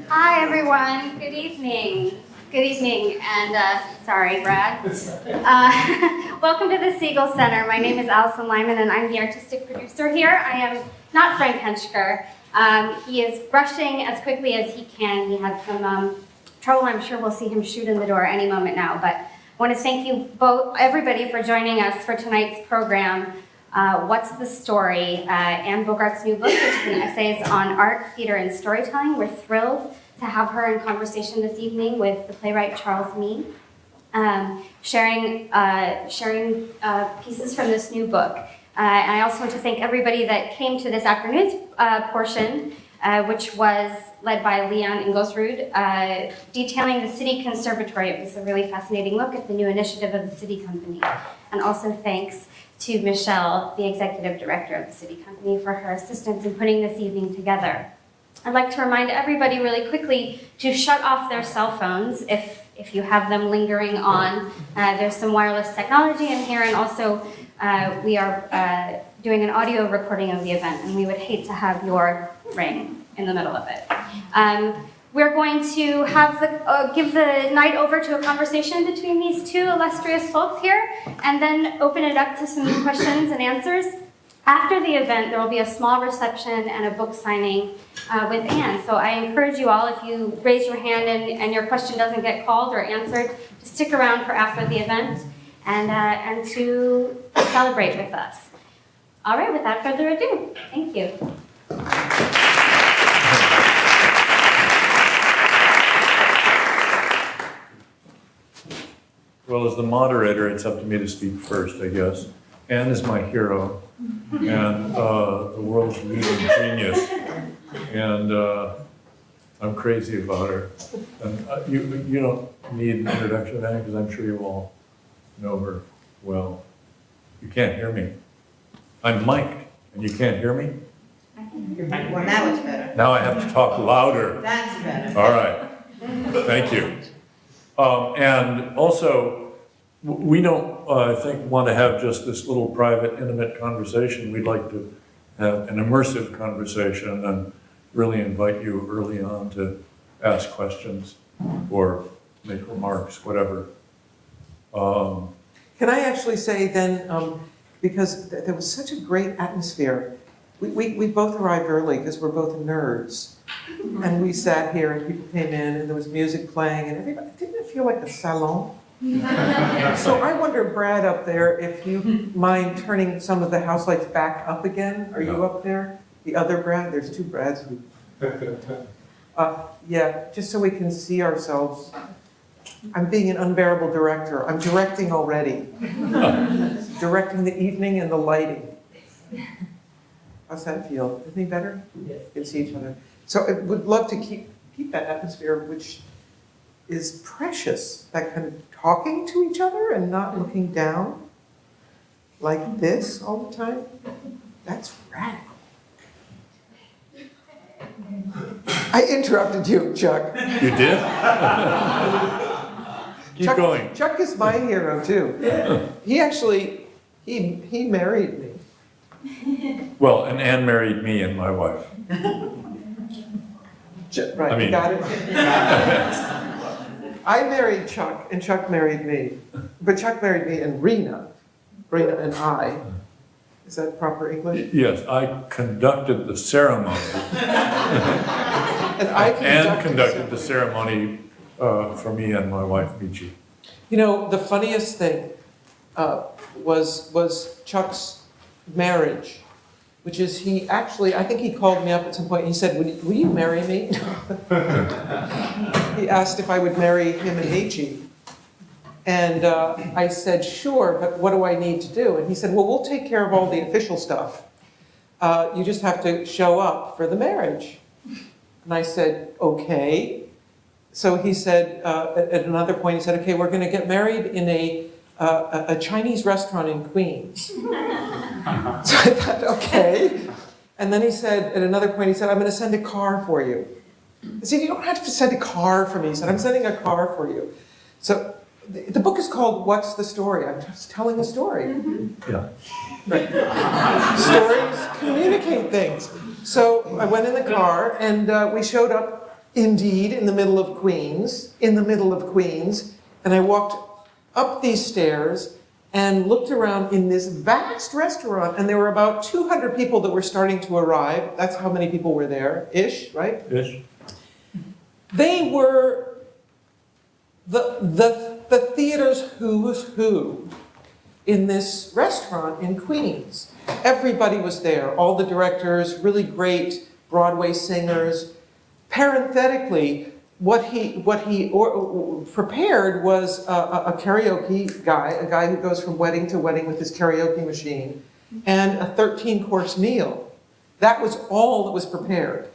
Hi, everyone. Good evening. Good evening, and sorry, Brad. Welcome to the Siegel Center. My name is Allison Lyman, and I'm the artistic producer here. I am not Frank Henschker. He is rushing as quickly as he can. He had some trouble. I'm sure we'll see him shoot in the door any moment now. But I want to thank you both, everybody, for joining us for tonight's program. What's the Story? Anne Bogart's new book, which is an essays on art, theater, and storytelling. We're thrilled to have her in conversation this evening with the playwright Charles Mee, sharing pieces from this new book. And I also want to thank everybody that came to this afternoon's portion, which was led by Leon Ingulsrud, detailing the SITI Conservatory. It was a really fascinating look at the new initiative of the SITI Company. And also thanks to Michelle, the executive director of the SITI Company, for her assistance in putting this evening together. I'd like to remind everybody really quickly to shut off their cell phones if you have them lingering on. There's some wireless technology in here, and also we are doing an audio recording of the event, and we would hate to have your ring in the middle of it. We're going to have give the night over to a conversation between these two illustrious folks here, and then open it up to some questions and answers. After the event, there will be a small reception and a book signing with Anne. So I encourage you all, if you raise your hand and your question doesn't get called or answered, to stick around for after the event and to celebrate with us. All right, without further ado, thank you. Well, as the moderator, it's up to me to speak first, I guess. Anne is my hero and the world's leading genius, and I'm crazy about her. And you don't need an introduction, Anne, because I'm sure you all know her well. You can't hear me. I'm mic'd, and you can't hear me? Well, now it's better. Now I have to talk louder. That's better. All right. Thank you. And also, we don't, I think, want to have just this little private, intimate conversation. We'd like to have an immersive conversation and really invite you early on to ask questions or make remarks, whatever. Can I actually say then, because there was such a great atmosphere, we both arrived early because we're both nerds. And we sat here and people came in and there was music playing and everybody, didn't it feel like a salon? So I wonder, Brad, up there, if you mind turning some of the house lights back up again? Are you up there? The other Brad? There's two Brads. Yeah, just so we can see ourselves. I'm being an unbearable director. I'm directing already. Directing the evening and the lighting. How's that feel? Any better? Yes. You can see each other. So I would love to keep that atmosphere, which is precious, that kind of talking to each other and not looking down like this all the time. That's radical. I interrupted you, Chuck. You did? Keep going. Chuck is my hero, too. He actually, he married me. Well, and Anne married me and my wife. Right, I mean, you got it? I married Chuck, and Chuck married me. But Chuck married me and Rena and I. Is that proper English? Yes, I conducted the ceremony. And I conducted the ceremony for me and my wife, Michi. You know, the funniest thing was Chuck's marriage, which is he actually, I think he called me up at some point and he said, will you marry me? He asked if I would marry him and Michi. And I said, sure, but what do I need to do? And he said, well, we'll take care of all the official stuff. You just have to show up for the marriage. And I said, okay. So he said, at another point, he said, okay, we're going to get married in a Chinese restaurant in Queens. So I thought, okay. And then he said, at another point, he said, I'm going to send a car for you. I said, you don't have to send a car for me. He said, I'm sending a car for you. So the book is called What's the Story? I'm just telling a story. Yeah. Right. Stories communicate things. So I went in the car, and we showed up, indeed, in the middle of Queens, and I walked up these stairs and looked around in this vast restaurant, and there were about 200 people that were starting to arrive. That's how many people were there, ish, right? Ish. They were the theater's who's who in this restaurant in Queens. Everybody was there, all the directors, really great Broadway singers. Parenthetically, what he prepared was a karaoke guy, a guy who goes from wedding to wedding with his karaoke machine, and a 13-course meal. That was all that was prepared.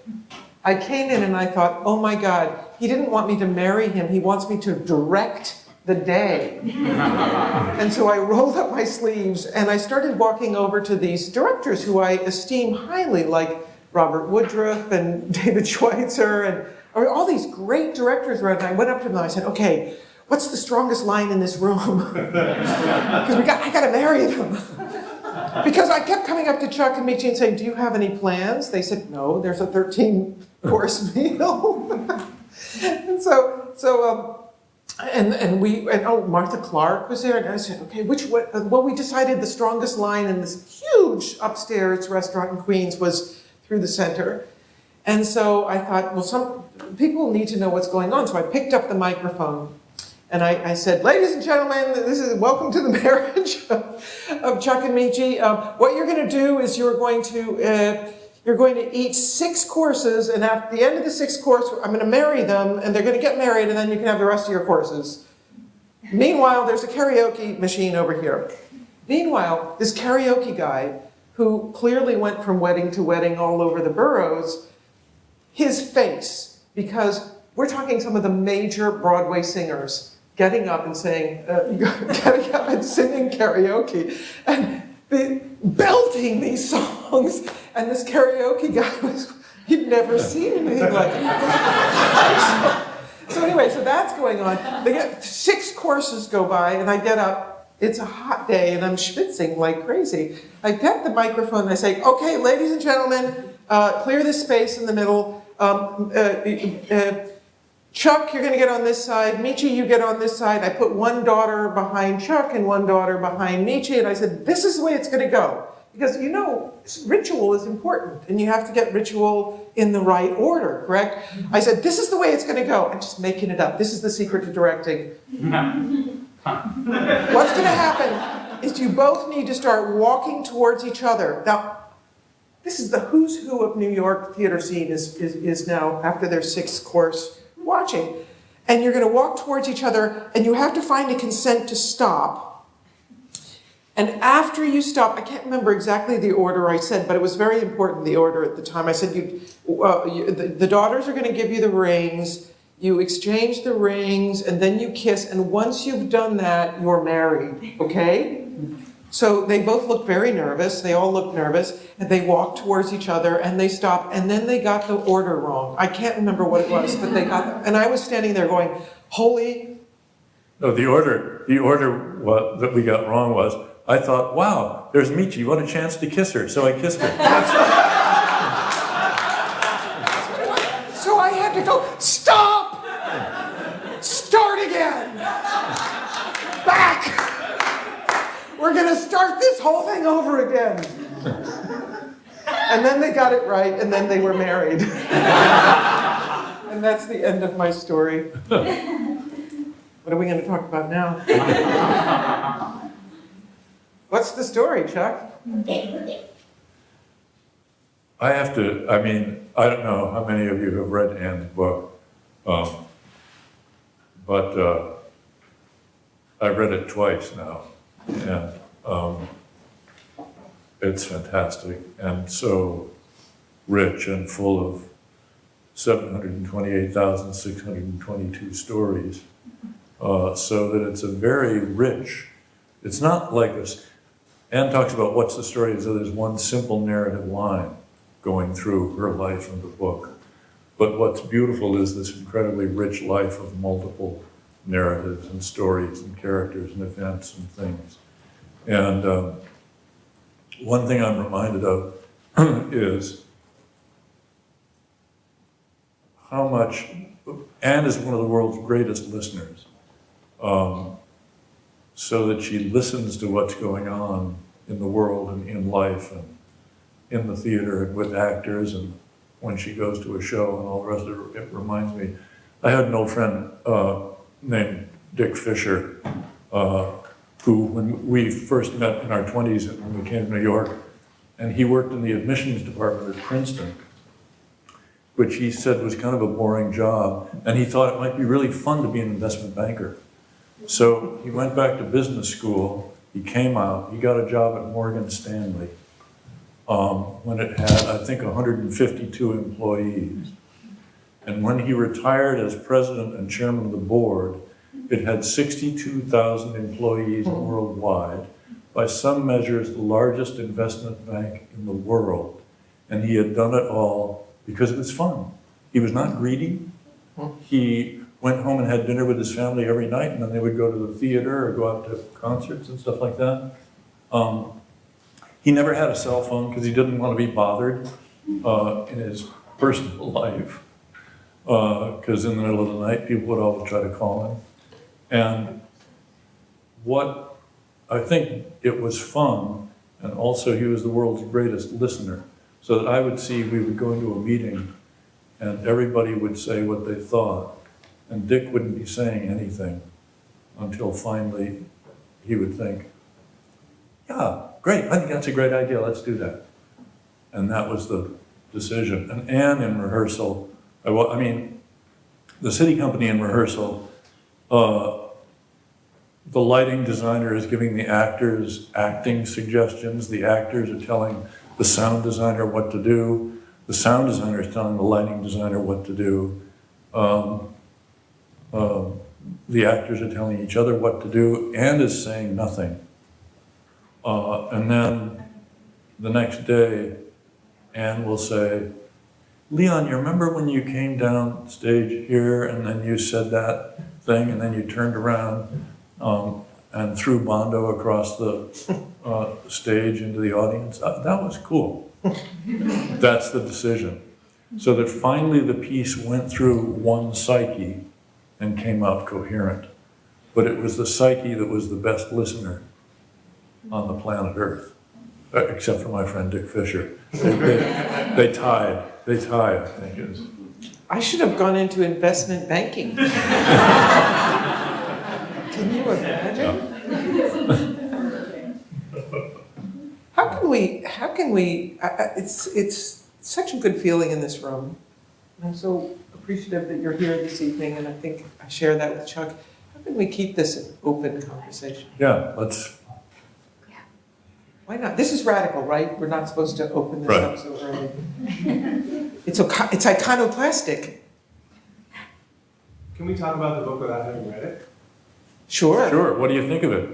I came in and I thought, oh my God, he didn't want me to marry him, he wants me to direct the day. And so I rolled up my sleeves and I started walking over to these directors who I esteem highly, like Robert Woodruff and David Schweitzer and all these great directors around. And I went up to them and I said, okay, what's the strongest line in this room? Because I got to marry them. Because I kept coming up to Chuck and Michi and saying, do you have any plans? They said, no, there's a 13-course meal. And Martha Clark was there, and I said, okay, well, we decided the strongest line in this huge upstairs restaurant in Queens was through the center. And so I thought, well, some people need to know what's going on. So I picked up the microphone and I said, ladies and gentlemen, this is welcome to the marriage of Chuck and Michi. What you're going to do is you're going to eat 6 courses, and at the end of the 6th course, I'm going to marry them, and they're going to get married, and then you can have the rest of your courses. Meanwhile, there's a karaoke machine over here. Meanwhile, this karaoke guy, who clearly went from wedding to wedding all over the boroughs, his face, because we're talking some of the major Broadway singers getting up and saying, getting up and singing karaoke, and belting these songs, and this karaoke guy he'd never seen anything like it. So anyway, so that's going on. They get 6 courses go by, and I get up, it's a hot day, and I'm schwitzing like crazy. I get the microphone, and I say, okay, ladies and gentlemen, clear this space in the middle. Chuck, you're going to get on this side. Michi, you get on this side. I put one daughter behind Chuck and one daughter behind Michi, and I said, this is the way it's going to go. Because, you know, ritual is important, and you have to get ritual in the right order, correct? I said, this is the way it's going to go. I'm just making it up. This is the secret to directing. What's going to happen is you both need to start walking towards each other. Now, this is the who's who of New York theater scene is now, after their 6th course, watching. And you're going to walk towards each other, and you have to find a consent to stop. And after you stop, I can't remember exactly the order I said, but it was very important, the order at the time. I said, the daughters are going to give you the rings, you exchange the rings, and then you kiss, and once you've done that, you're married, okay? So they both look very nervous, they all look nervous, and they walk towards each other, and they stop, and then they got the order wrong. I can't remember what it was, but they got, and I was standing there going, holy... No, the order that we got wrong was, I thought, wow, there's Michi, what a chance to kiss her, so I kissed her. So I had to go, stop! Start again! Back! We're gonna start this whole thing over again. And then they got it right, and then they were married. And that's the end of my story. What are we gonna talk about now? What's the story, Chuck? I don't know how many of you have read Anne's book, but I've read it twice now, and it's fantastic and so rich and full of 728,622 stories, so that it's a very rich, it's not like this. Anne talks about what's the story as though there's one simple narrative line going through her life in the book. But what's beautiful is this incredibly rich life of multiple narratives and stories and characters and events and things. And one thing I'm reminded of is how much, Anne is one of the world's greatest listeners. So that she listens to what's going on in the world and in life and in the theater and with actors, and when she goes to a show and all the rest of it. It reminds me, I had an old friend named Dick Fisher, who, when we first met in our 20s and when we came to New York, and he worked in the admissions department at Princeton, which he said was kind of a boring job, and he thought it might be really fun to be an investment banker. So he went back to business school, he came out, he got a job at Morgan Stanley when it had, I think, 152 employees. And when he retired as president and chairman of the board, it had 62,000 employees worldwide. By some measures, the largest investment bank in the world. And he had done it all because it was fun. He was not greedy. He went home and had dinner with his family every night, and then they would go to the theater or go out to concerts and stuff like that. He never had a cell phone because he didn't want to be bothered in his personal life, because in the middle of the night, people would always try to call him. And what I think it was fun, and also he was the world's greatest listener, so that I would see, we would go into a meeting, and everybody would say what they thought, and Dick wouldn't be saying anything until finally he would think, yeah, great, I think that's a great idea, let's do that. And that was the decision. And Anne in rehearsal, I mean, the SITI Company in rehearsal, the lighting designer is giving the actors acting suggestions, the actors are telling the sound designer what to do, the sound designer is telling the lighting designer what to do, the actors are telling each other what to do, and is saying nothing. And then the next day, Anne will say, Leon, you remember when you came down stage here and then you said that thing and then you turned around and threw Bondo across the stage into the audience? That was cool. That's the decision. So that finally the piece went through one psyche and came out coherent. But it was the psyche that was the best listener on the planet Earth, except for my friend Dick Fisher. They tied, I think it is. I should have gone into investment banking. Can you imagine? How can we, it's such a good feeling in this room. I'm so appreciative that you're here this evening, and I think I share that with Chuck. How can we keep this an open conversation? Yeah, let's. Why not? This is radical, right? We're not supposed to open this up so early. It's iconoclastic. Can we talk about the book without having read it? Sure. Sure, what do you think of it?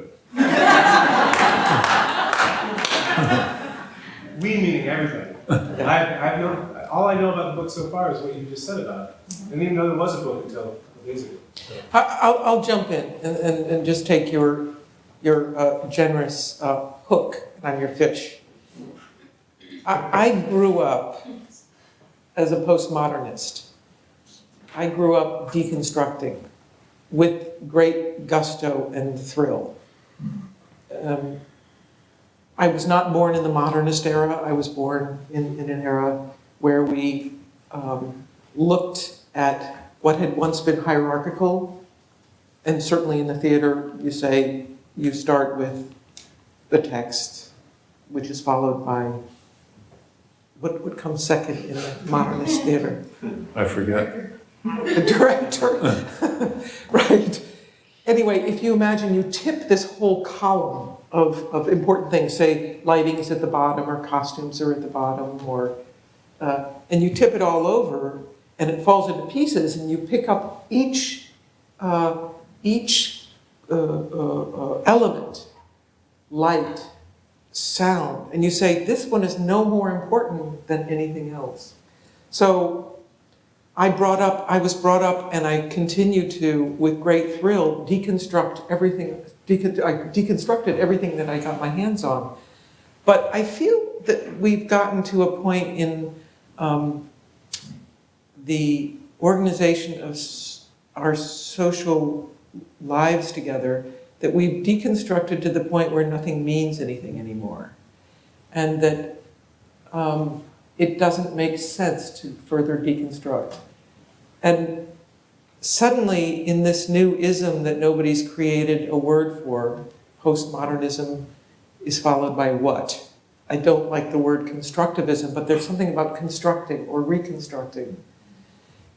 We meaning everything. I've known, all I know about the book so far is what you just said about it. I didn't even know there was a book until a couple days ago. So. I'll jump in and just take your generous hook, and I'm your fish. I grew up as a postmodernist. I grew up deconstructing with great gusto and thrill. I was not born in the modernist era. I was born in an era where we looked at what had once been hierarchical, and certainly in the theater, you start with the text, which is followed by what comes second in the modernist theater? I forget. The director. Right. Anyway, if you imagine you tip this whole column of important things, say lighting is at the bottom or costumes are at the bottom, or and you tip it all over and it falls into pieces, and you pick up each element, light, sound, and you say, this one is no more important than anything else. So I was brought up, and I continue to, with great thrill, deconstruct everything. I deconstructed everything that I got my hands on. But I feel that we've gotten to a point in the organization of our social lives together that we've deconstructed to the point where nothing means anything anymore. And that it doesn't make sense to further deconstruct. And suddenly, in this new ism that nobody's created a word for, postmodernism is followed by what? I don't like the word constructivism, but there's something about constructing or reconstructing,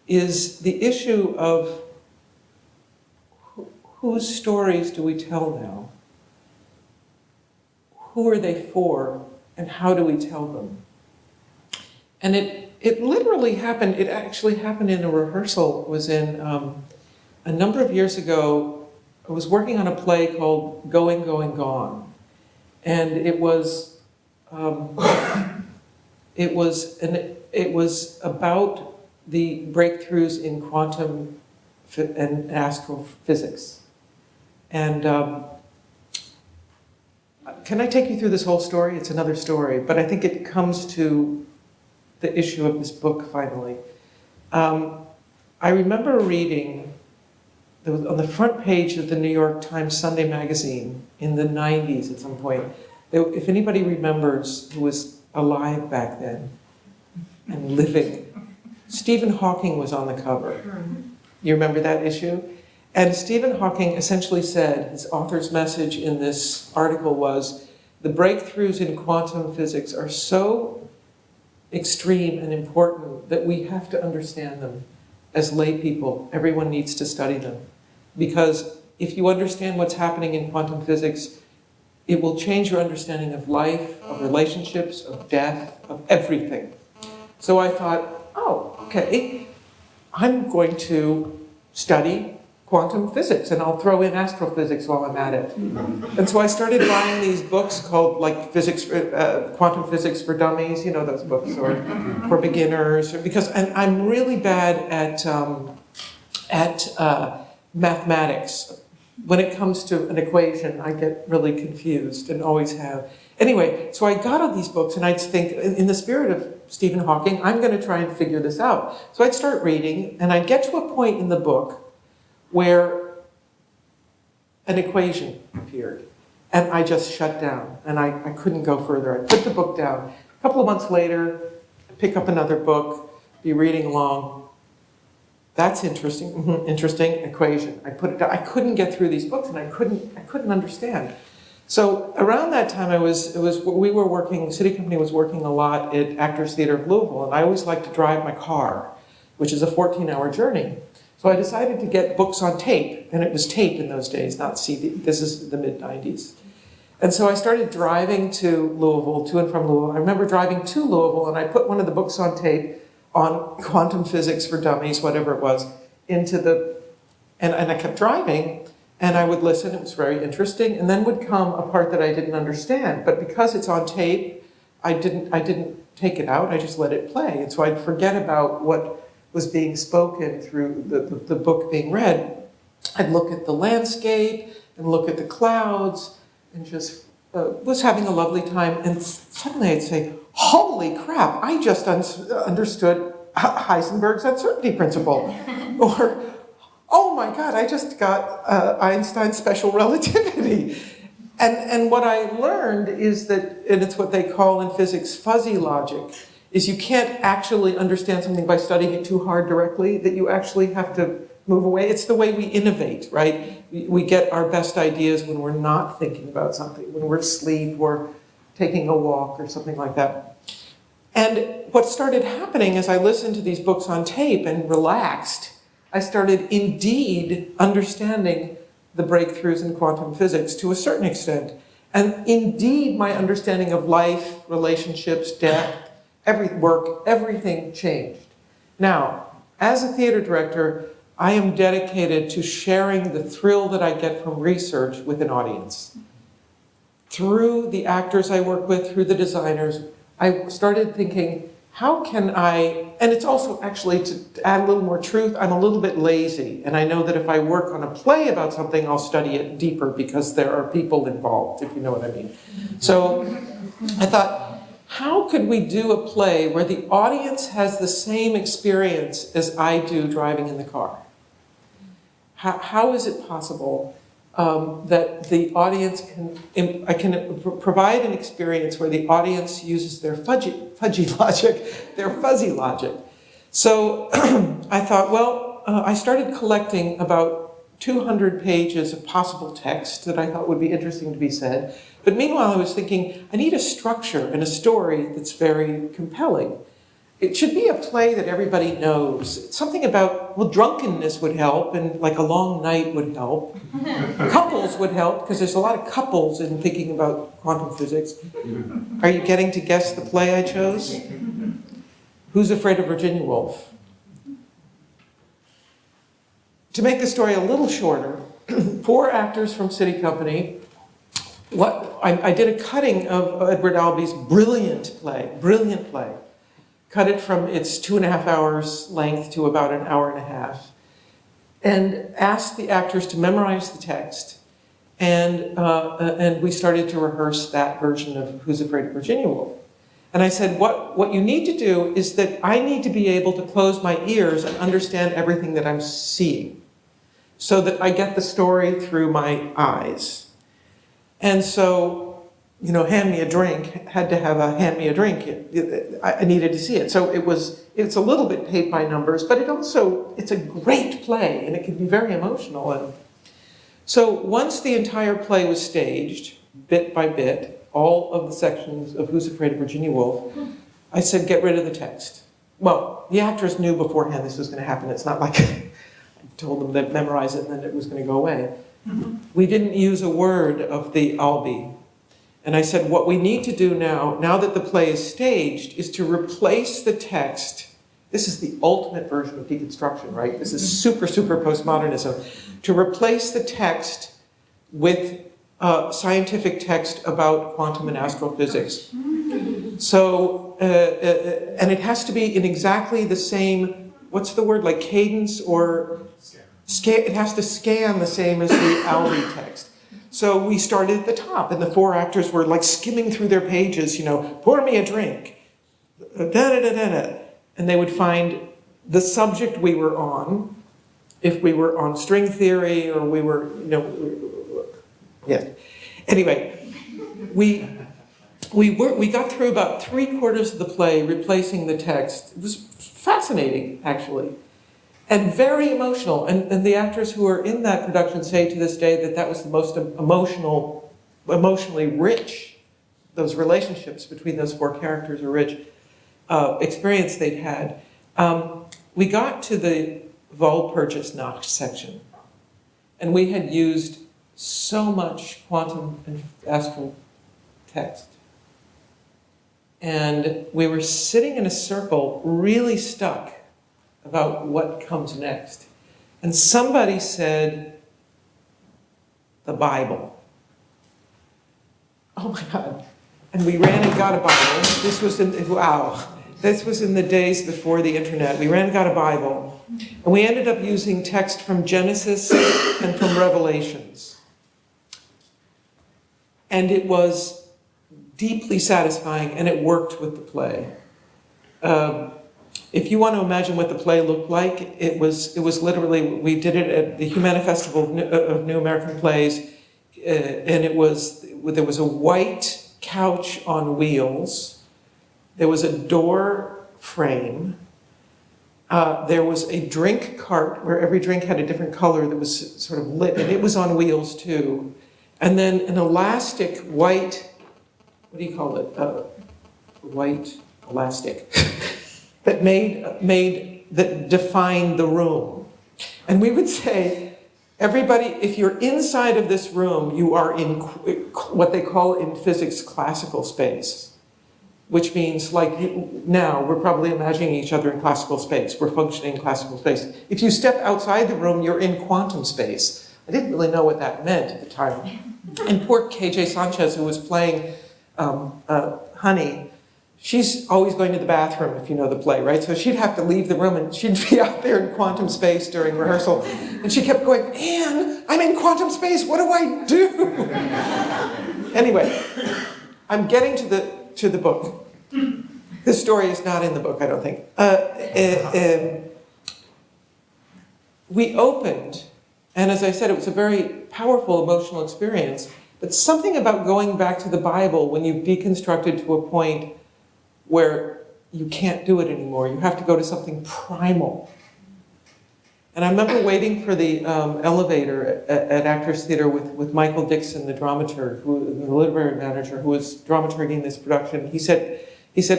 is the issue of whose stories do we tell now? Who are they for, and how do we tell them? And it literally happened, it actually happened in a rehearsal. It was in, a number of years ago, I was working on a play called Going, Going, Gone. And it was about the breakthroughs in quantum and astrophysics. And can I take you through this whole story? It's another story, but I think it comes to the issue of this book finally. I remember reading on the front page of the New York Times Sunday magazine in the 90s at some point. If anybody remembers who was alive back then and living, Stephen Hawking was on the cover. You remember that issue? And Stephen Hawking essentially said, his author's message in this article was, the breakthroughs in quantum physics are so extreme and important that we have to understand them as lay people. Everyone needs to study them. Because if you understand what's happening in quantum physics, it will change your understanding of life, of relationships, of death, of everything. So I thought, oh, okay, I'm going to study quantum physics, and I'll throw in astrophysics while I'm at it. And so I started buying these books called like Quantum Physics for Dummies, you know those books, or for beginners, because I'm really bad at mathematics. When it comes to an equation, I get really confused and always have. Anyway, so I got on these books and I'd think, in the spirit of Stephen Hawking, I'm going to try and figure this out. So I'd start reading, and I'd get to a point in the book where an equation appeared. And I just shut down, and I couldn't go further. I put the book down. A couple of months later, I pick up another book, be reading along. That's interesting, interesting equation. I put it down. I couldn't get through these books, and I couldn't understand. So around that time, SITI Company was working a lot at Actors Theater of Louisville, and I always liked to drive my car, which is a 14-hour journey. So I decided to get books on tape, and it was tape in those days, not CD. This is the mid-90s. And so I started driving to Louisville, to and from Louisville. I remember driving to Louisville, and I put one of the books on tape on quantum physics for dummies, whatever it was, into the, and I kept driving, and I would listen. It was very interesting, and then would come a part that I didn't understand. But because it's on tape, I didn't take it out. I just let it play, and so I'd forget about what was being spoken through the book being read. I'd look at the landscape and look at the clouds and just was having a lovely time. And suddenly I'd say, holy crap, I just understood Heisenberg's uncertainty principle. Or, oh my God, I just got Einstein's special relativity. And what I learned is that, and it's what they call in physics fuzzy logic, is you can't actually understand something by studying it too hard directly, that you actually have to move away. It's the way we innovate, right? We get our best ideas when we're not thinking about something, when we're asleep or taking a walk or something like that. And what started happening as I listened to these books on tape and relaxed, I started indeed understanding the breakthroughs in quantum physics to a certain extent. And indeed, my understanding of life, relationships, death, everything changed. Now, as a theater director, I am dedicated to sharing the thrill that I get from research with an audience. Through the actors I work with, through the designers, I started thinking, how can I, and it's also actually, to add a little more truth, I'm a little bit lazy. And I know that if I work on a play about something, I'll study it deeper because there are people involved, if you know what I mean. So I thought, how how could we do a play where the audience has the same experience as I do driving in the car? How is it possible that the audience I can provide an experience where the audience uses their fuzzy logic? So I thought, well, I started collecting about 200 pages of possible text that I thought would be interesting to be said. But meanwhile, I was thinking, I need a structure and a story that's very compelling. It should be a play that everybody knows. Something about, well, drunkenness would help, and like a long night would help. Couples would help, because there's a lot of couples in thinking about quantum physics. Are you getting to guess the play I chose? Who's Afraid of Virginia Woolf? To make the story a little shorter, 4 actors from SITI Company. I did a cutting of Edward Albee's brilliant play. Cut it from its 2.5 hours length to about an hour and a half, and asked the actors to memorize the text. And we started to rehearse that version of Who's Afraid of Virginia Woolf. And I said, what you need to do is that I need to be able to close my ears and understand everything that I'm seeing, so that I get the story through my eyes. And so, Hand Me a Drink had to have a Hand Me a Drink. I needed to see it. So it's a little bit paint by numbers, but it's a great play, and it can be very emotional. And so once the entire play was staged, bit by bit, all of the sections of Who's Afraid of Virginia Woolf, I said, get rid of the text. Well, the actors knew beforehand this was going to happen. It's not like I told them to memorize it and then it was going to go away. We didn't use a word of the Albee. And I said, what we need to do now that the play is staged, is to replace the text. This is the ultimate version of deconstruction, right? This is super, super postmodernism. To replace the text with scientific text about quantum and astrophysics. So, and it has to be in exactly the same, what's the word, like cadence or... It has to scan the same as the Albee text. So we started at the top, and the 4 actors were like skimming through their pages, pour me a drink, da-da-da-da-da. And they would find the subject we were on, if we were on string theory or we were, yeah. Anyway, we got through about 3/4 of the play replacing the text. It was fascinating, actually. And very emotional. And the actors who are in that production say to this day that was the most emotionally rich, those relationships between those 4 characters are rich, experience they'd had. We got to the Walpurgis Nacht section, and we had used so much quantum and astral text. And we were sitting in a circle, really stuck about what comes next. And somebody said, the Bible. Oh my God. And we ran and got a Bible. This was in the days before the internet. We ran and got a Bible. And we ended up using text from Genesis and from Revelations. And it was deeply satisfying, and it worked with the play. If you want to imagine what the play looked like, it was literally, we did it at the Humana Festival of New American Plays, and there was a white couch on wheels, there was a door frame, there was a drink cart where every drink had a different color that was sort of lit, and it was on wheels too, and then an elastic white, what do you call it, white elastic, that defined the room. And we would say, everybody, if you're inside of this room, you are in what they call in physics classical space, which means like now we're probably imagining each other in classical space. We're functioning in classical space. If you step outside the room, you're in quantum space. I didn't really know what that meant at the time. And poor KJ Sanchez, who was playing Honey, she's always going to the bathroom, if you know the play, right? So she'd have to leave the room, and she'd be out there in quantum space during rehearsal. And she kept going, Anne, I'm in quantum space, what do I do? Anyway, I'm getting to the book. This story is not in the book, I don't think. We opened, and as I said, it was a very powerful emotional experience, but something about going back to the Bible when you've deconstructed to a point where you can't do it anymore. You have to go to something primal. And I remember waiting for the elevator at Actors Theatre with Michael Dixon, the dramaturg, the literary manager, who was dramaturging this production. He said,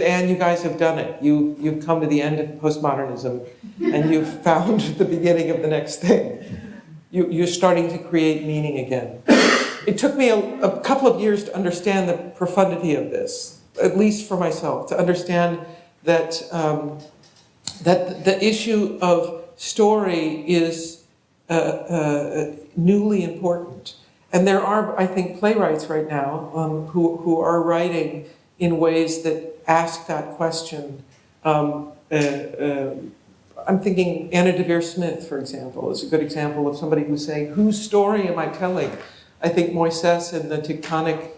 Anne, you guys have done it. You've come to the end of postmodernism, and you've found the beginning of the next thing. You're starting to create meaning again. It took me a couple of years to understand the profundity of this, at least for myself, to understand that that the issue of story is newly important. And there are, I think, playwrights right now who are writing in ways that ask that question. I'm thinking Anna Devere Smith, for example, is a good example of somebody who's saying, whose story am I telling? I think Moises and the Tectonic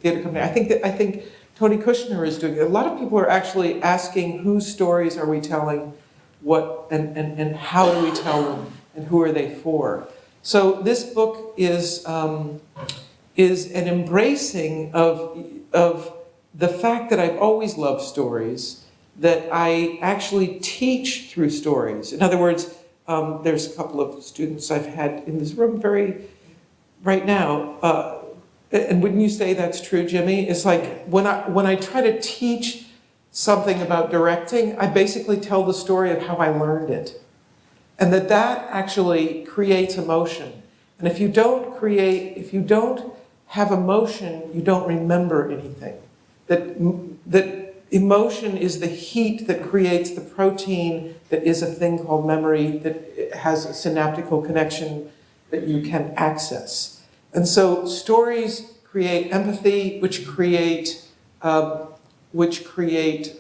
Theatre Company. I think Tony Kushner is doing it. A lot of people are actually asking, whose stories are we telling? What and how do we tell them, and who are they for? So this book is an embracing of the fact that I've always loved stories, that I actually teach through stories. In other words, there's a couple of students I've had in this room right now, and wouldn't you say that's true, Jimmy? It's like when I try to teach something about directing, I basically tell the story of how I learned it. And that actually creates emotion. And if you don't have emotion, you don't remember anything. That emotion is the heat that creates the protein that is a thing called memory, that has a synaptical connection that you can access. And so stories create empathy, which create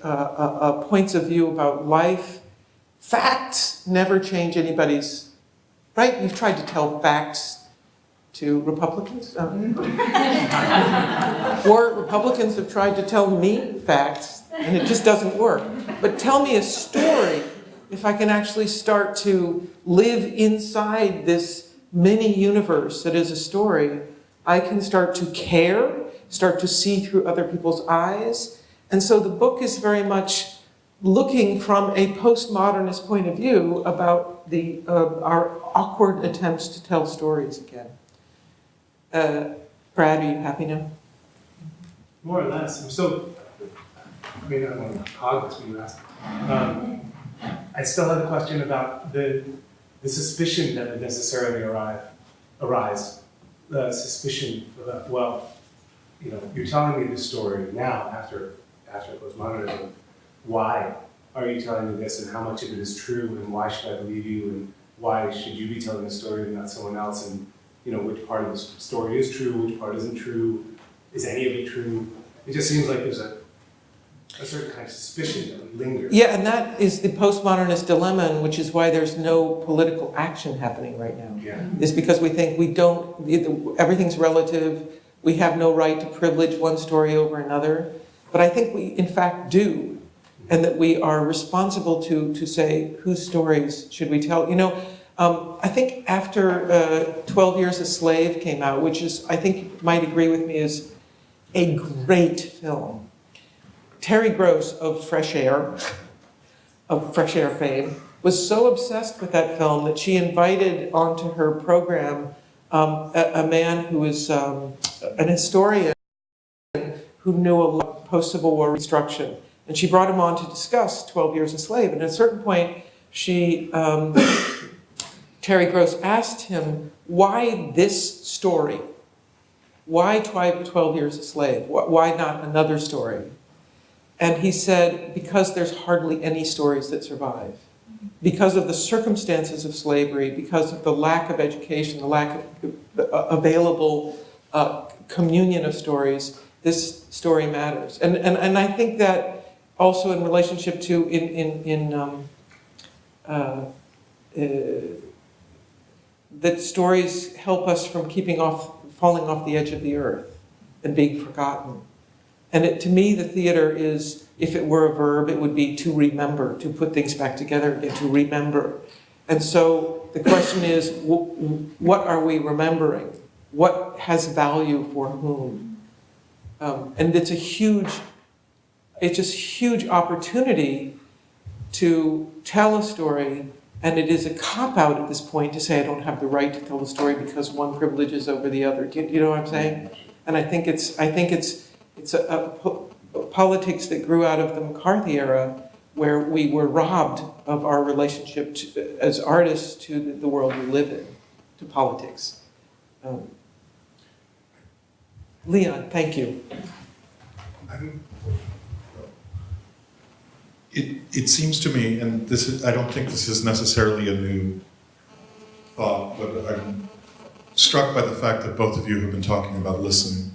points of view about life. Facts never change anybody's, right? You've tried to tell facts to Republicans. Or Republicans have tried to tell me facts, and it just doesn't work. But tell me a story, if I can actually start to live inside this mini universe that is a story, I can start to care, start to see through other people's eyes. And so the book is very much looking from a postmodernist point of view about our awkward attempts to tell stories again. Brad, are you happy now? More or less. I don't want to hog this when you ask. I still have a question about the suspicion that would necessarily arise. The suspicion that, you're telling me this story now after postmodernism. Why are you telling me this, and how much of it is true, and why should I believe you, and why should you be telling the story and not someone else, and which part of the story is true, which part isn't true, is any of it true? It just seems like there's a certain kind of suspicion that would linger. Yeah, and that is the postmodernist dilemma, and which is why there's no political action happening right now. Yeah. Is because we think everything's relative, we have no right to privilege one story over another. But I think we, in fact, do. And that we are responsible to say, whose stories should we tell? I think after 12 Years a Slave came out, which is, I think you might agree with me, is a great film. Terry Gross of Fresh Air fame, was so obsessed with that film that she invited onto her program a man who was an historian who knew a lot of post-Civil War Reconstruction. And she brought him on to discuss 12 Years a Slave. And at a certain point, Terry Gross asked him, why this story? Why 12 Years a Slave? Why not another story? And he said, because there's hardly any stories that survive. Because of the circumstances of slavery, because of the lack of education, the lack of available communion of stories, this story matters. And I think that also in relationship to that stories help us from falling off the edge of the earth and being forgotten. And to me, the theater is, if it were a verb, it would be to remember, to put things back together again, to remember. And so the question is, what are we remembering? What has value for whom? And it's just huge opportunity to tell a story, and it is a cop-out at this point to say I don't have the right to tell the story because one privileges over the other. Do you know what I'm saying? And I think it's a politics that grew out of the McCarthy era, where we were robbed of our relationship as artists to the world we live in, to politics. Leon, thank you. It seems to me, and I don't think this is necessarily a new thought, but I'm struck by the fact that both of you have been talking about listening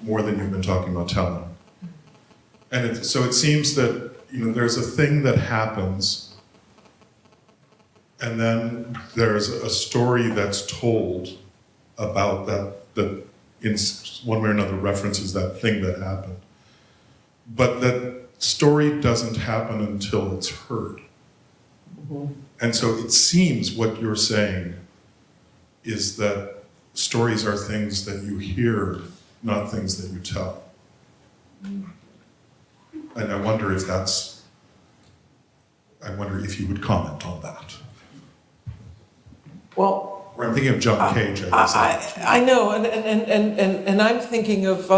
more than you've been talking about telling. And so it seems that there's a thing that happens, and then there's a story that's told about that in one way or another references that thing that happened. But that story doesn't happen until it's heard. Mm-hmm. And so it seems what you're saying is that stories are things that you hear, not things that you tell. And I wonder if you would comment on that. Well, or I'm thinking of John Cage. I know, and I'm thinking of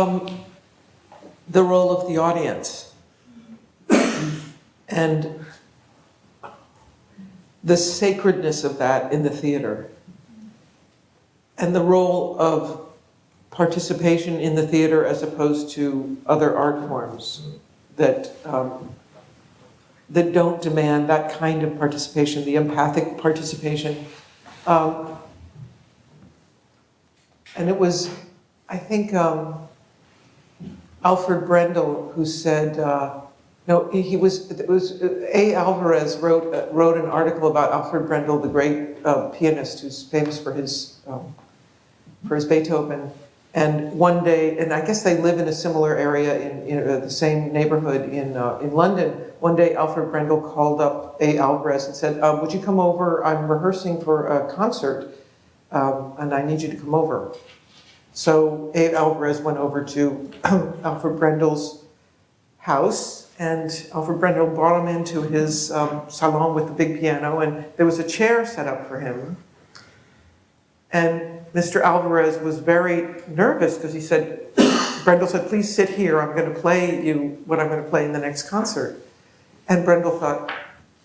the role of the audience and the sacredness of that in the theater, and the role of participation in the theater as opposed to other art forms that don't demand that kind of participation, the empathic participation. And it was, I think, Alfred Brendel who said, it was A. Alvarez wrote an article about Alfred Brendel, the great pianist who's famous for his Beethoven. And one day, and I guess they live in a similar area in the same neighborhood in London. One day, Alfred Brendel called up A. Alvarez and said, "Would you come over? I'm rehearsing for a concert, and I need you to come over." So A. Alvarez went over to Alfred Brendel's house, and Alfred Brendel brought him into his salon with the big piano, and there was a chair set up for him. And Mr. Alvarez was very nervous because he said, Brendel said, "Please sit here. I'm going to play you what I'm going to play in the next concert." And Brendel thought,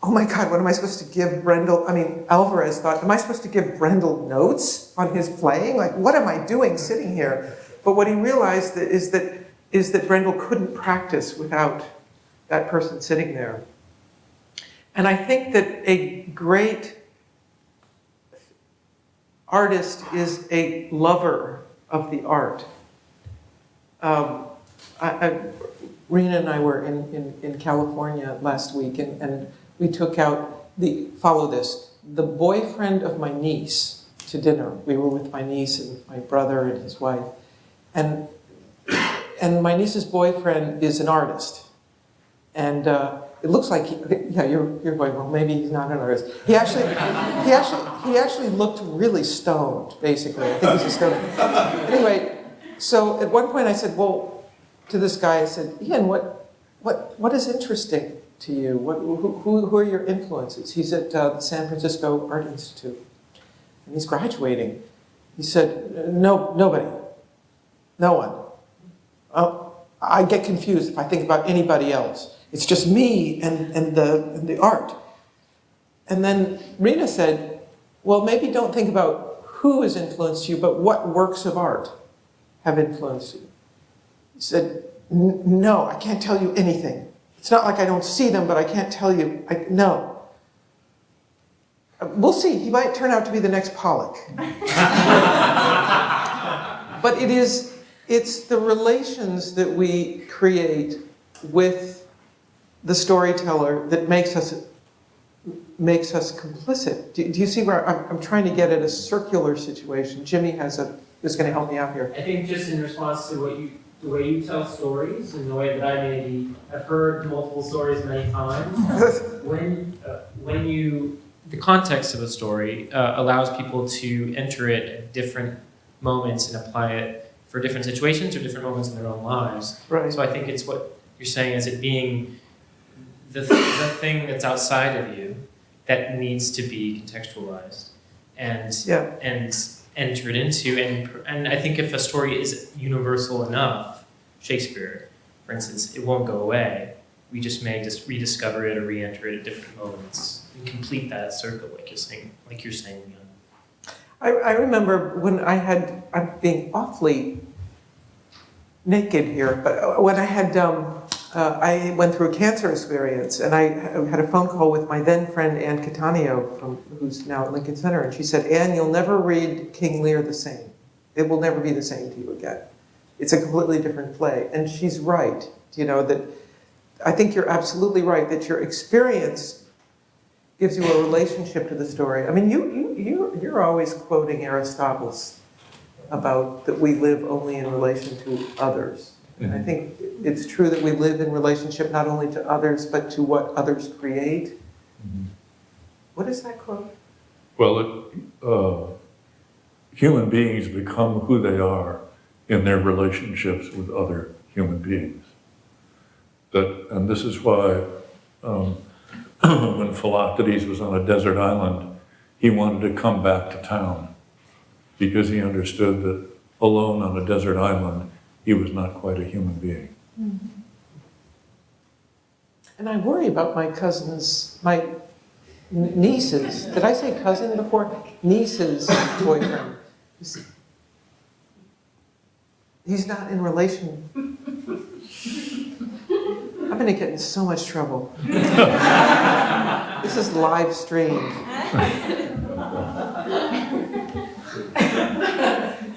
"Oh my God, what am I supposed to give Brendel?" Alvarez thought, "Am I supposed to give Brendel notes on his playing? Like, what am I doing sitting here?" But what he realized is that Brendel couldn't practice without that person sitting there. And I think that a great artist is a lover of the art. Rena and I were in California last week, and we took out the boyfriend of my niece to dinner. We were with my niece and my brother and his wife. And my niece's boyfriend is an artist. And it looks like you're going, well, maybe he's not an artist. He actually looked really stoned, basically. I think he's a stoner. Anyway, so at one point I said, to this guy, I said, "Ian, what is interesting to you? Who are your influences?" He's at the San Francisco Art Institute, and he's graduating. He said, "Nobody, no one. Oh, I get confused if I think about anybody else. It's just me and the art." And then Rena said, "Well, maybe don't think about who has influenced you, but what works of art have influenced you." He said, "No, I can't tell you anything. It's not like I don't see them, but I can't tell you. No. We'll see. He might turn out to be the next Pollock." But it's the relations that we create with the storyteller that makes us complicit. Do you see where I'm trying to get at a circular situation? Jimmy is going to help me out here. I think just in response to what you the way you tell stories and the way that I maybe have heard multiple stories many times. When you, the context of a story allows people to enter it at different moments and apply it for different situations or different moments in their own lives. Right. So I think it's what you're saying is it being the thing that's outside of you that needs to be contextualized and entered into. And I think if a story is universal enough, Shakespeare, for instance, it won't go away. We just may just rediscover it or re-enter it at different moments and complete that circle, like you're saying, Leon. I remember when I'm being awfully naked here, but when I went through a cancer experience, and I had a phone call with my then friend Anne Cattaneo, who's now at Lincoln Center, and she said, "Anne, you'll never read King Lear the same. It will never be the same to you again. It's a completely different play." And she's right, that I think you're absolutely right, that your experience gives you a relationship to the story. I mean, you're always quoting Aristotle about that we live only in relation to others. And I think it's true that we live in relationship not only to others, but to what others create. Mm-hmm. What is that quote? Well, human beings become who they are in their relationships with other human beings. And this is why when Philoctetes was on a desert island, he wanted to come back to town because he understood that alone on a desert island, he was not quite a human being. Mm-hmm. And I worry about my cousins, my nieces. Did I say cousin before? Niece's boyfriend. He's not in relation. I'm going to get in so much trouble. This is live streamed.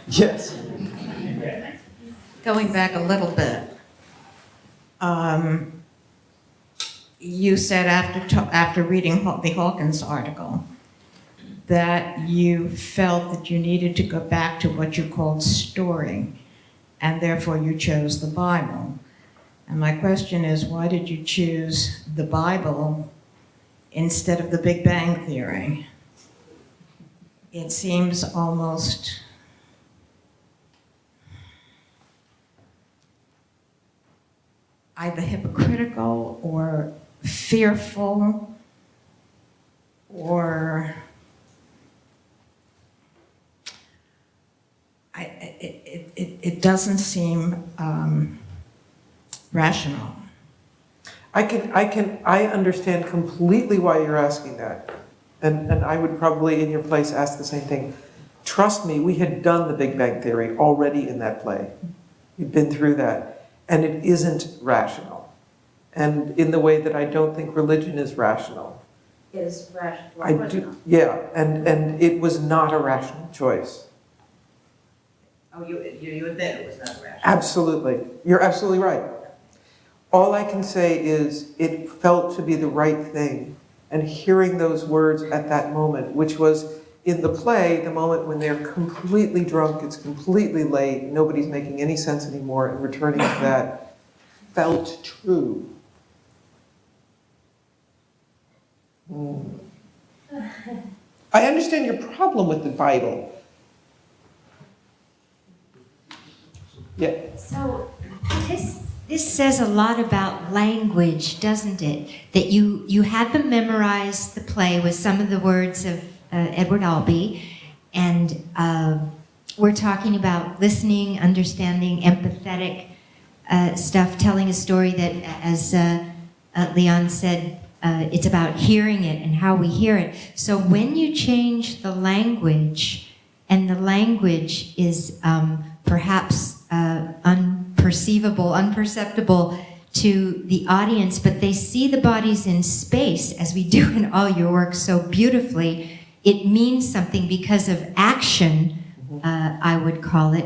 Yes. Going back a little bit, you said after reading the Hawkins article that you felt that you needed to go back to what you called story, and therefore you chose the Bible. And my question is, why did you choose the Bible instead of the Big Bang Theory? It seems almost either hypocritical or fearful or it doesn't seem rational. I understand completely why you're asking that. And I would probably, in your place, ask the same thing. Trust me, we had done the Big Bang Theory already in that play. We've been through that. And it isn't rational. And in the way that I don't think religion is rational. Is rational. Yeah, and it was not a rational choice. Oh, you admit it was not rational. Absolutely. You're absolutely right. All I can say is it felt to be the right thing. And hearing those words at that moment, which was in the play, the moment when they're completely drunk, it's completely late, nobody's making any sense anymore, and returning to that felt true. I understand your problem with the Bible. Yeah. So this says a lot about language, doesn't it? That you had them memorize the play with some of the words of Edward Albee, and we're talking about listening, understanding, empathetic stuff, telling a story that, as Leon said, it's about hearing it and how we hear it. So when you change the language, and the language is perhaps unperceptible to the audience, but they see the bodies in space, as we do in all your work so beautifully, it means something because of action, I would call it.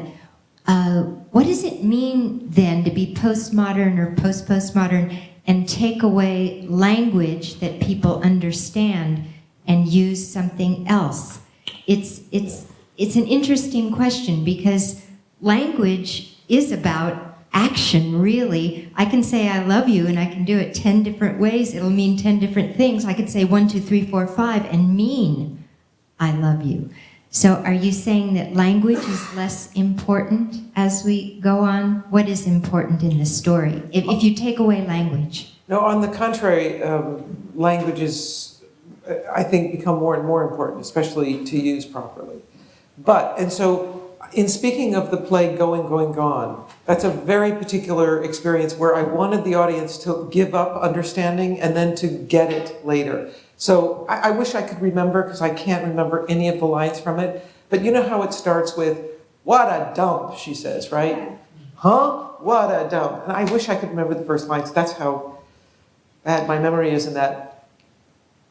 What does it mean then to be postmodern or post-postmodern and take away language that people understand and use something else? It's an interesting question because language is about action, really. I can say I love you, and I can do it 10 different ways. It'll mean 10 different things. I could say 1, 2, 3, 4, 5 and mean I love you. So are you saying that language is less important as we go on? What is important in the story, if you take away language? No, on the contrary, languages, I think, become more and more important, especially to use properly. And so in speaking of the play Going, Going, Gone, that's a very particular experience where I wanted the audience to give up understanding and then to get it later. So I wish I could remember, because I can't remember any of the lines from it, but you know how it starts with, "What a dump," she says, right? Huh? What a dump. And I wish I could remember the first lines. That's how bad my memory is in that.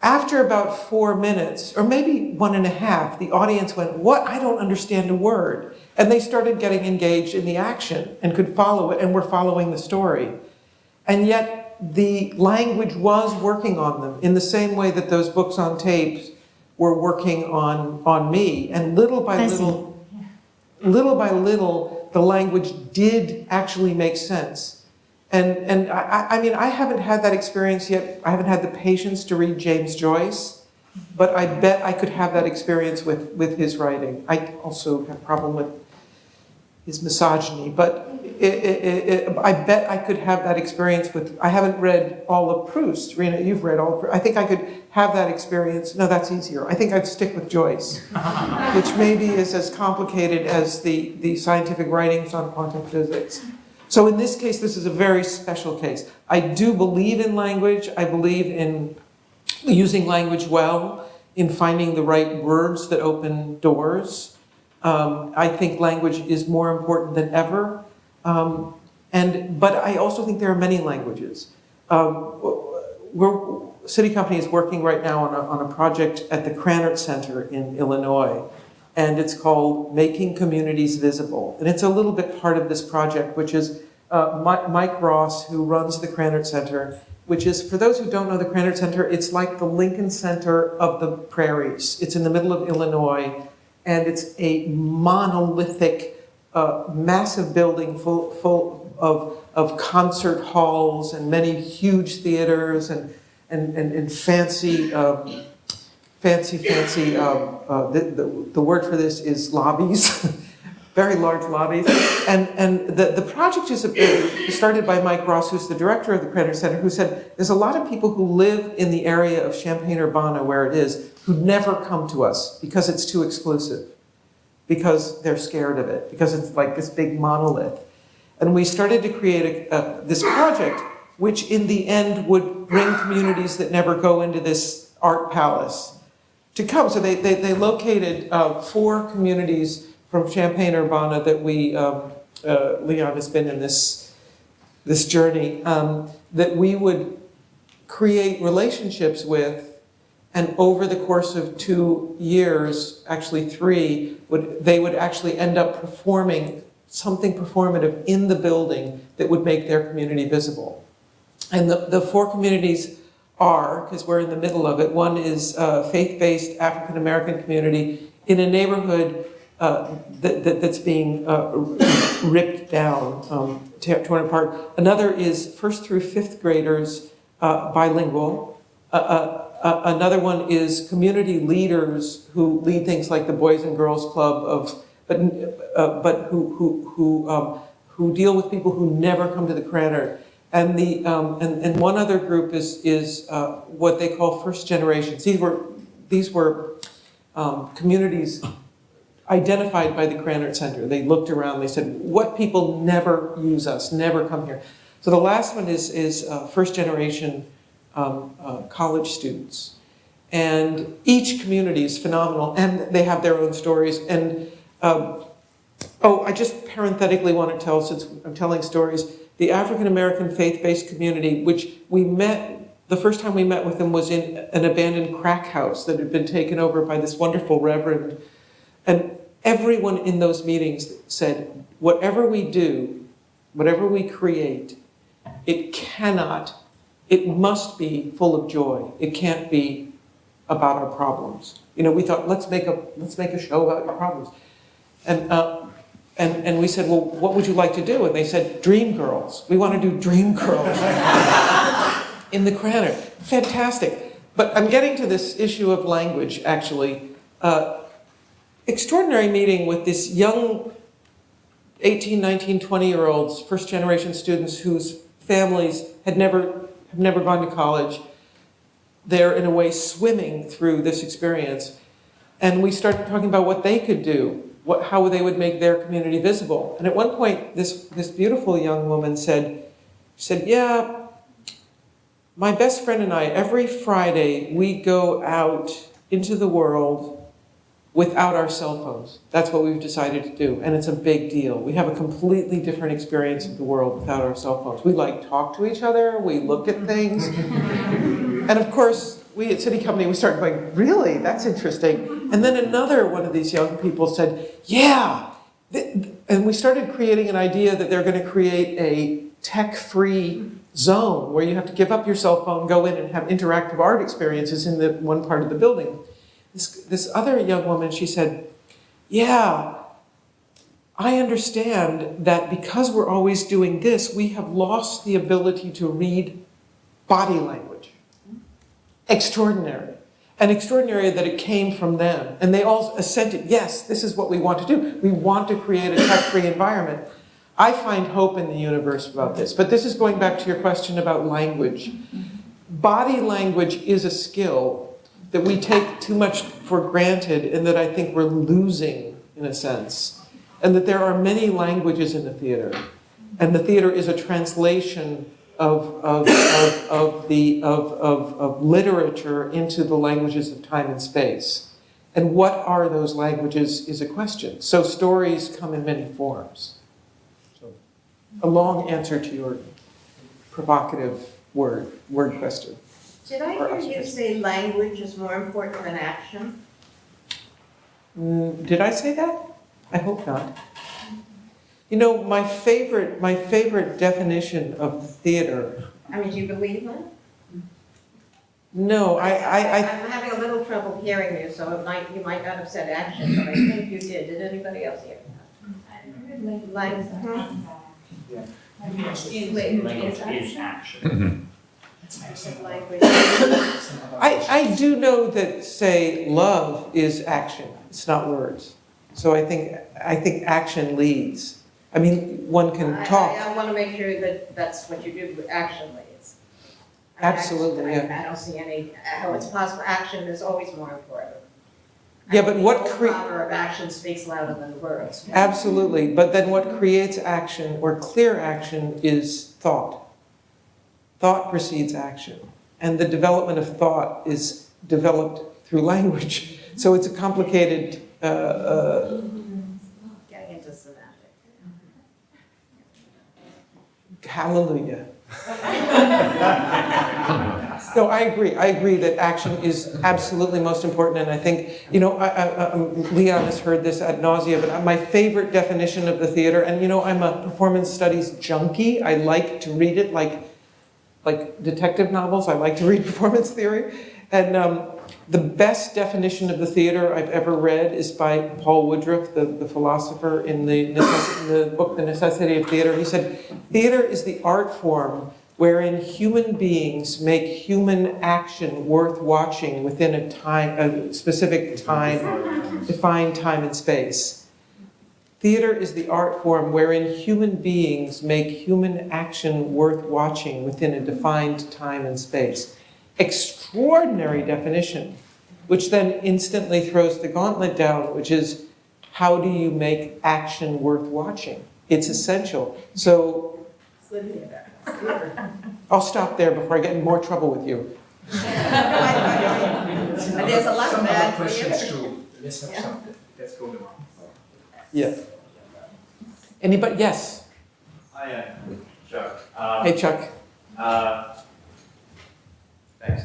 After about 4 minutes, or maybe 1.5, the audience went, "What? I don't understand a word." And they started getting engaged in the action and could follow it and were following the story. And yet the language was working on them in the same way that those books on tapes were working on me. And little by little, the language did actually make sense. And I mean, I haven't had that experience yet. I haven't had the patience to read James Joyce, but I bet I could have that experience with his writing. I also have a problem with his misogyny, but I bet I could have that experience with, I haven't read all of Proust. Rena, you've read all of Proust. I think I could have that experience. No, that's easier. I think I'd stick with Joyce, which maybe is as complicated as the scientific writings on quantum physics. So in this case, this is a very special case. I do believe in language. I believe in using language well, in finding the right words that open doors. I think language is more important than ever. But I also think there are many languages. SITI Company is working right now on a project at the Krannert Center in Illinois, and it's called Making Communities Visible. And it's a little bit part of this project, which is Mike Ross, who runs the Krannert Center, which is, for those who don't know the Krannert Center, it's like the Lincoln Center of the prairies. It's in the middle of Illinois, and it's a monolithic, massive building full of concert halls and many huge theaters and fancy, the word for this is lobbies, very large lobbies. And the project is started by Mike Ross, who's the director of the Krannert Center, who said there's a lot of people who live in the area of Champaign-Urbana, where it is, who never come to us because it's too exclusive, because they're scared of it, because it's like this big monolith. And we started to create this project, which in the end would bring communities that never go into this art palace to come. So they located 4 communities from Champaign-Urbana that Leon has been in this journey, that we would create relationships with. And over the course of 2 years, actually 3, they would actually end up performing something performative in the building that would make their community visible. And the 4 communities are, because we're in the middle of it, one is a faith-based African-American community in a neighborhood that's being ripped down, torn apart. Another is 1st through 5th graders, bilingual. Another one is community leaders who lead things like the Boys and Girls Club, but who deal with people who never come to the Krannert. And and one other group is what they call first generations. These were communities identified by the Krannert Center. They looked around. They said, "What people never use us, never come here." So the last one is first generation college students, and each community is phenomenal, and they have their own stories. And I just parenthetically want to tell, since I'm telling stories, the African-American faith-based community, which we met, the first time we met with them was in an abandoned crack house that had been taken over by this wonderful reverend. And everyone in those meetings said, whatever we do, whatever we create, it must be full of joy. It can't be about our problems. We thought, let's make a show about your problems. And we said, well, what would you like to do? And they said, Dream Girls. We want to do Dream Girls in the Cranner. Fantastic. But I'm getting to this issue of language, actually. Extraordinary meeting with this young 18, 19, 20-year-olds, first-generation students whose families have never gone to college. They're, in a way, swimming through this experience. And we started talking about what they could do, how they would make their community visible. And at one point, this beautiful young woman said, yeah, my best friend and I, every Friday, we go out into the world without our cell phones. That's what we've decided to do, and it's a big deal. We have a completely different experience of the world without our cell phones. We talk to each other, we look at things. And of course, we at SITI Company, we started going, really? That's interesting. And then another one of these young people said, yeah. And we started creating an idea that they're going to create a tech-free zone where you have to give up your cell phone, go in and have interactive art experiences in the one part of the building. This other young woman, she said, yeah, I understand that because we're always doing this, we have lost the ability to read body language. Extraordinary. And extraordinary that it came from them. And they all assented, yes, this is what we want to do. We want to create a tech-free environment. I find hope in the universe about this. But this is going back to your question about language. Body language is a skill that we take too much for granted and that I think we're losing, in a sense. And that there are many languages in the theater. And the theater is a translation of literature into the languages of time and space. And what are those languages is a question. So stories come in many forms. So, a long answer to your provocative word question. Did I hear you say language is more important than action? Did I say that? I hope not. You know, my favorite definition of the theater. I mean, do you believe that? No, I'm having a little trouble hearing you, so you might not have said action, but I think you did. Did anybody else hear that? Language is action. I do know that, say, love is action. It's not words. So I think action leads. I mean, one can talk. I want to make sure that that's what you do with action leads. Absolutely, yeah. I don't see how it's possible. Action is always more important. Yeah, but what the power of action speaks louder than words. Absolutely, but then what creates action or clear action is thought. Thought precedes action, and the development of thought is developed through language. So it's a complicated. Getting into semantics. Hallelujah. No, I agree. I agree that action is absolutely most important, and I think, you know, Leon has heard this ad nauseum, but my favorite definition of the theater, and you know, I'm a performance studies junkie. I like to read it like detective novels. I like to read performance theory, and the best definition of the theater I've ever read is by Paul Woodruff, the philosopher, in the book The Necessity of Theater. He said, theater is the art form wherein human beings make human action worth watching within a specific time, defined time and space. Theater is the art form wherein human beings make human action worth watching within a defined time and space. Extraordinary definition, which then instantly throws the gauntlet down, which is, how do you make action worth watching? It's essential. So, I'll stop there before I get in more trouble with you. There's a lot of bad questions too. Let's go tomorrow. Yeah. Anybody? Yes. Hi, Chuck. Hey, Chuck. Thanks.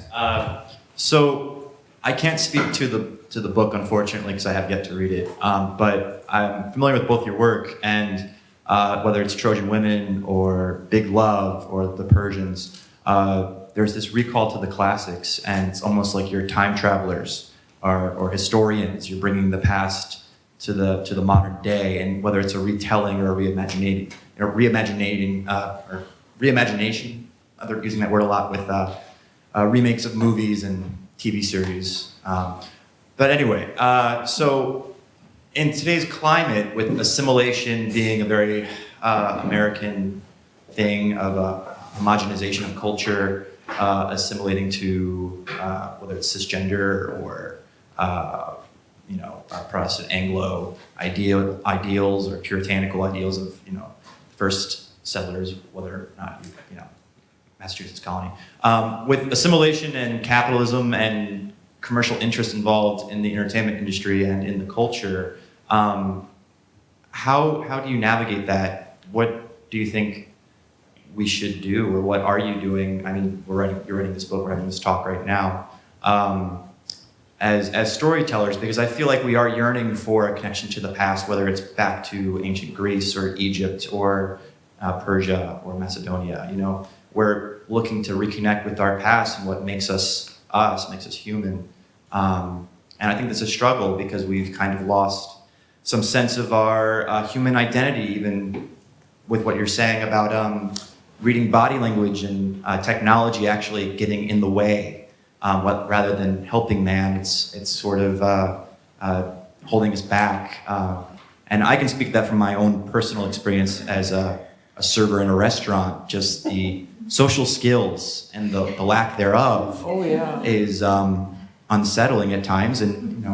So I can't speak to the book, unfortunately, because I have yet to read it. But I'm familiar with both your work, and whether it's Trojan Women or Big Love or The Persians, there's this recall to the classics, and it's almost like you're time travelers or historians. You're bringing the past the modern day, and whether it's a retelling or a reimagination. They're using that word a lot with remakes of movies and TV series. But anyway, so in today's climate, with assimilation being a very American thing of homogenization of culture, assimilating to whether it's cisgender or Protestant Anglo ideals or puritanical ideals of first settlers, whether or not Massachusetts colony, with assimilation and capitalism and commercial interest involved in the entertainment industry and in the culture. How do you navigate that? What do you think we should do, or what are you doing? I mean, you're writing this book, we're having this talk right now, as storytellers, because I feel like we are yearning for a connection to the past, whether it's back to ancient Greece or Egypt or Persia or Macedonia. We're looking to reconnect with our past and what makes us makes us human. And I think that's a struggle because we've kind of lost some sense of our human identity, even with what you're saying about reading body language and technology actually getting in the way, rather than helping man. It's sort of holding us back. And I can speak that from my own personal experience as a server in a restaurant. Just the social skills and the lack thereof is unsettling at times, and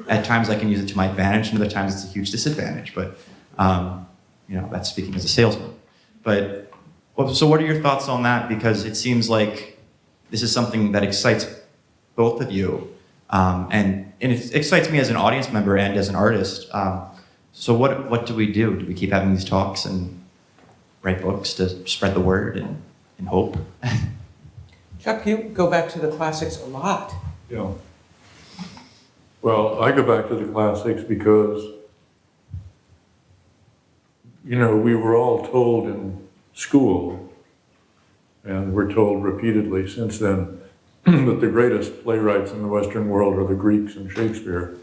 at times I can use it to my advantage, and other times it's a huge disadvantage. But that's speaking as a salesman. But so, what are your thoughts on that? Because it seems like this is something that excites both of you, and it excites me as an audience member and as an artist. So, what do we do? Do we keep having these talks and write books to spread the word and hope? Chuck, you go back to the classics a lot. Yeah. Well, I go back to the classics because, we were all told in school, and we're told repeatedly since then, that the greatest playwrights in the Western world are the Greeks and Shakespeare.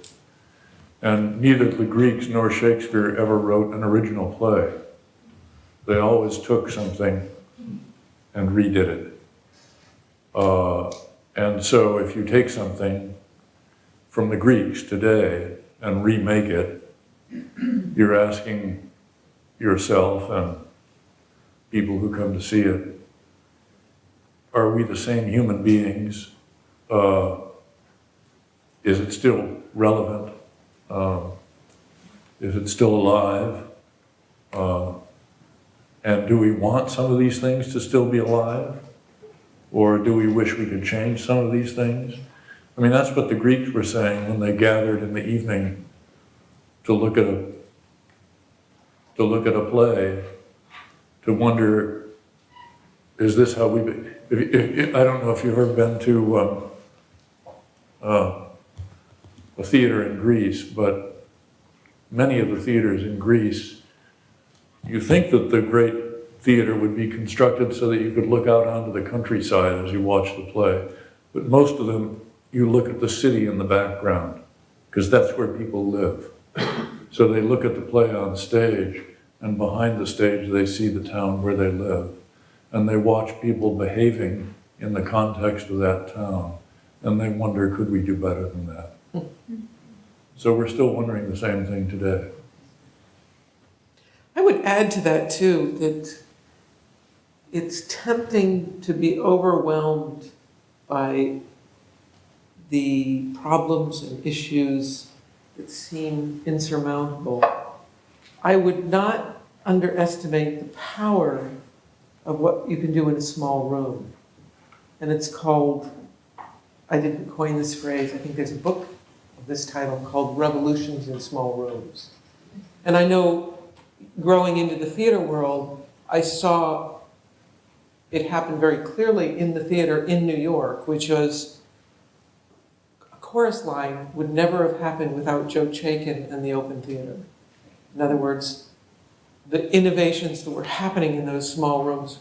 And neither the Greeks nor Shakespeare ever wrote an original play. They always took something and redid it. And so if you take something from the Greeks today and remake it, you're asking yourself and people who come to see it, are we the same human beings? Is it still relevant? Is it still alive? And do we want some of these things to still be alive? Or do we wish we could change some of these things? I mean, that's what the Greeks were saying when they gathered in the evening to look at a play, to wonder, is this how we... I don't know if you've ever been to a theater in Greece, but many of the theaters in Greece, you think that the great theater would be constructed so that you could look out onto the countryside as you watch the play. But most of them, you look at the city in the background, because that's where people live. So they look at the play on stage, and behind the stage they see the town where they live. And they watch people behaving in the context of that town. And they wonder, could we do better than that? So we're still wondering the same thing today. I would add to that too, that it's tempting to be overwhelmed by the problems and issues that seem insurmountable. I would not underestimate the power of what you can do in a small room. And it's called, I didn't coin this phrase, I think there's a book of this title called Revolutions in Small Rooms. And I know growing into the theater world, I saw it happen very clearly in the theater in New York, which was a chorus line would never have happened without Joe Chaikin and the Open Theater. In other words, the innovations that were happening in those small rooms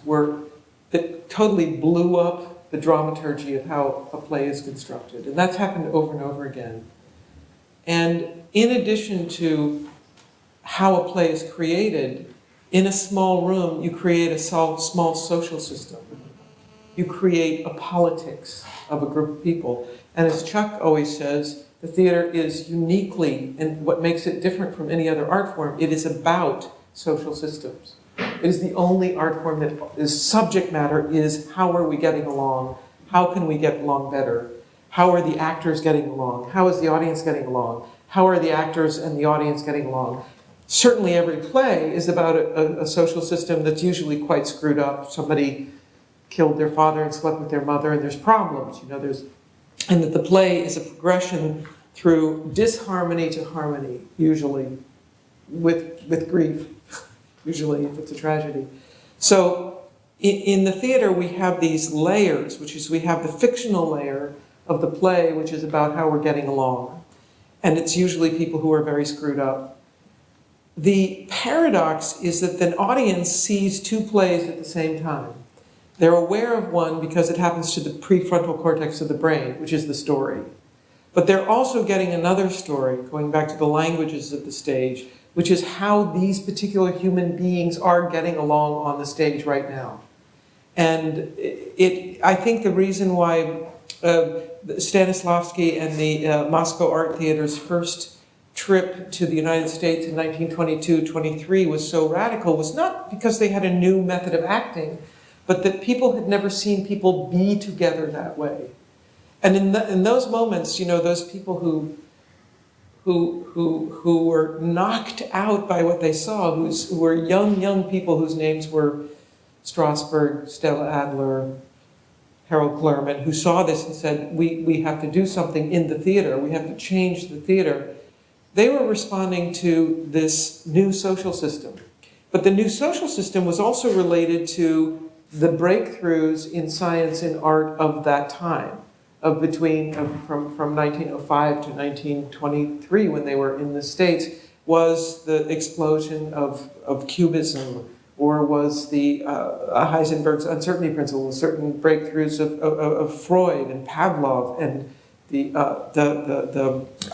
that totally blew up the dramaturgy of how a play is constructed. And that's happened over and over again. And in addition to how a play is created, in a small room, you create a small social system. You create a politics of a group of people. And as Chuck always says, the theater is uniquely, and what makes it different from any other art form, it is about social systems. It is the only art form that is subject matter is how are we getting along? How can we get along better? How are the actors getting along? How is the audience getting along? How are the actors and the audience getting along? Certainly every play is about a social system that's usually quite screwed up. Somebody killed their father and slept with their mother, and there's problems, and that the play is a progression through disharmony to harmony, usually with grief, usually if it's a tragedy. So in the theater, we have these layers, which is we have the fictional layer of the play, which is about how we're getting along. And it's usually people who are very screwed up. The paradox is that the audience sees two plays at the same time. They're aware of one because it happens to the prefrontal cortex of the brain, which is the story. But they're also getting another story, going back to the languages of the stage, which is how these particular human beings are getting along on the stage right now. And I think the reason why Stanislavski and the Moscow Art Theater's first trip to the United States in 1922-23 was so radical was not because they had a new method of acting, but that people had never seen people be together that way. And in those moments, those people who were knocked out by what they saw, who were young people whose names were Strasberg, Stella Adler, Harold Klerman, who saw this and said, we have to do something in the theater, we have to change the theater. They were responding to this new social system. But the new social system was also related to the breakthroughs in science and art of that time, from 1905 to 1923, when they were in the States, was the explosion of Cubism, or was the Heisenberg's uncertainty principle, certain breakthroughs of Freud and Pavlov and the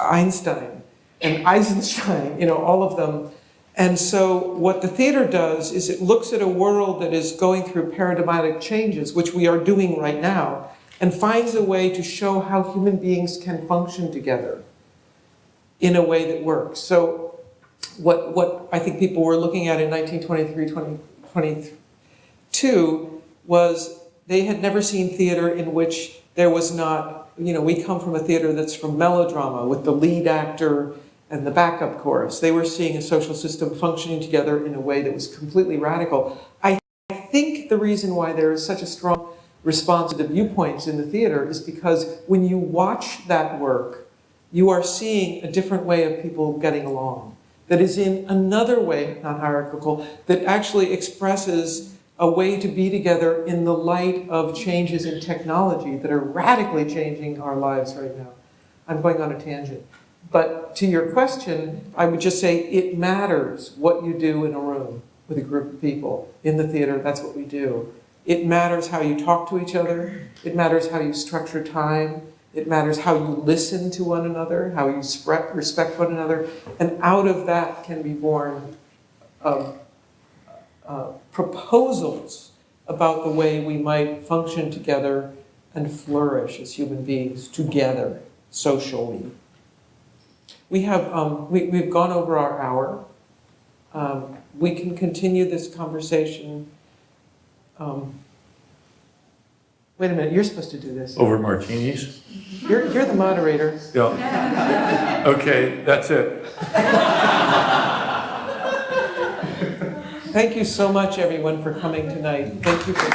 Einstein and Eisenstein, all of them. And so what the theater does is it looks at a world that is going through paradigmatic changes, which we are doing right now, and finds a way to show how human beings can function together in a way that works. So what I think people were looking at in 1923-22 was they had never seen theater in which there was not, we come from a theater that's from melodrama with the lead actor and the backup chorus. They were seeing a social system functioning together in a way that was completely radical. I think the reason why there is such a strong response to the viewpoints in the theater is because when you watch that work, you are seeing a different way of people getting along that is in another way, not hierarchical, that actually expresses a way to be together in the light of changes in technology that are radically changing our lives right now. I'm going on a tangent. But to your question, I would just say it matters what you do in a room with a group of people. In the theater, that's what we do. It matters how you talk to each other. It matters how you structure time. It matters how you listen to one another, how you respect one another. And out of that can be born proposals about the way we might function together and flourish as human beings together, socially. We have, we've gone over our hour. We can continue this conversation. Wait a minute, you're supposed to do this. Over martinis? You're the moderator. Yeah. Okay, that's it. Thank you so much, everyone, for coming tonight. Thank you for